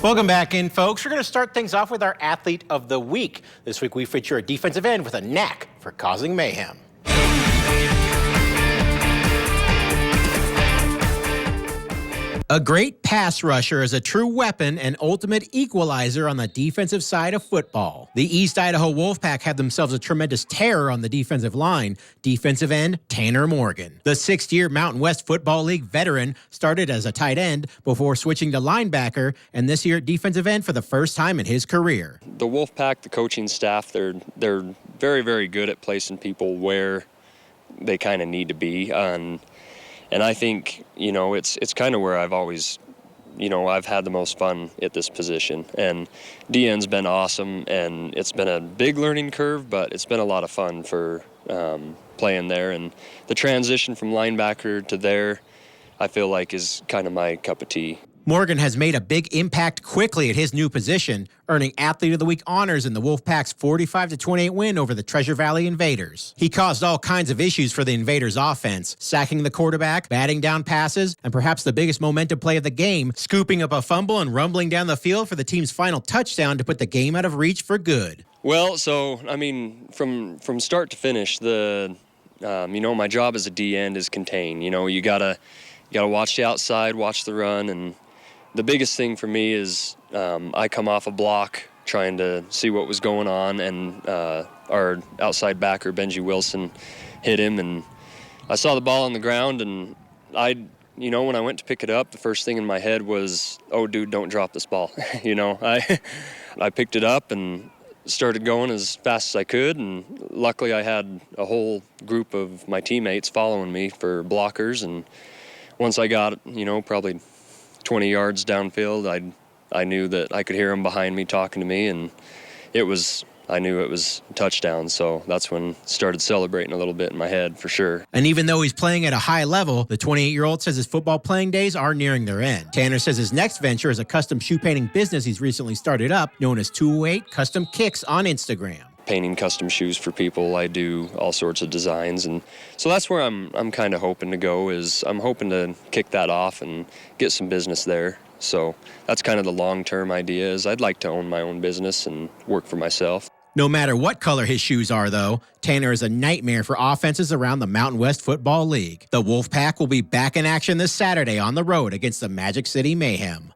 Welcome back in, folks. We're going to start things off with our Athlete of the Week. This week we feature a defensive end with a knack for causing mayhem. A great pass rusher is a true weapon and ultimate equalizer on the defensive side of football. The East Idaho Wolfpack had themselves a tremendous terror on the defensive line, defensive end Tanner Morgan. The 6th-year Mountain West Football League veteran started as a tight end before switching to linebacker, and this year defensive end for the first time in his career. The Wolfpack, the coaching staff, they're very, very good at placing people where they kind of need to be. And I think, it's kind of where I've always, I've had the most fun at this position. And DN's been awesome, and it's been a big learning curve, but it's been a lot of fun for playing there. And the transition from linebacker to there, I feel like is kind of my cup of tea. Morgan has made a big impact quickly at his new position, earning Athlete of the Week honors in the Wolfpack's 45-28 win over the Treasure Valley Invaders. He caused all kinds of issues for the Invaders' offense, sacking the quarterback, batting down passes, and perhaps the biggest momentum play of the game, scooping up a fumble and rumbling down the field for the team's final touchdown to put the game out of reach for good. Well, from start to finish, my job as a D end is contain. You gotta watch the outside, watch the run, and the biggest thing for me is I come off a block trying to see what was going on, and our outside backer, Benji Wilson, hit him, and I saw the ball on the ground, and when I went to pick it up, the first thing in my head was, oh, dude, don't drop this ball. I picked it up and started going as fast as I could, and luckily I had a whole group of my teammates following me for blockers, and once I got, probably 20 yards downfield, I knew that I could hear them behind me talking to me, and I knew it was a touchdown, so that's when I started celebrating a little bit in my head for sure. And even though he's playing at a high level, the 28-year-old says his football playing days are nearing their end. Tanner says his next venture is a custom shoe painting business he's recently started up, known as 208 Custom Kicks on Instagram. Painting custom shoes for people. I do all sorts of designs, and so that's where I'm kind of hoping to go. Is I'm hoping to kick that off and get some business there. So that's kind of the long-term idea. Is I'd like to own my own business and work for myself. No matter what color his shoes are, though, Tanner is a nightmare for offenses around the Mountain West Football League. The Wolfpack will be back in action this Saturday on the road against the Magic City Mayhem.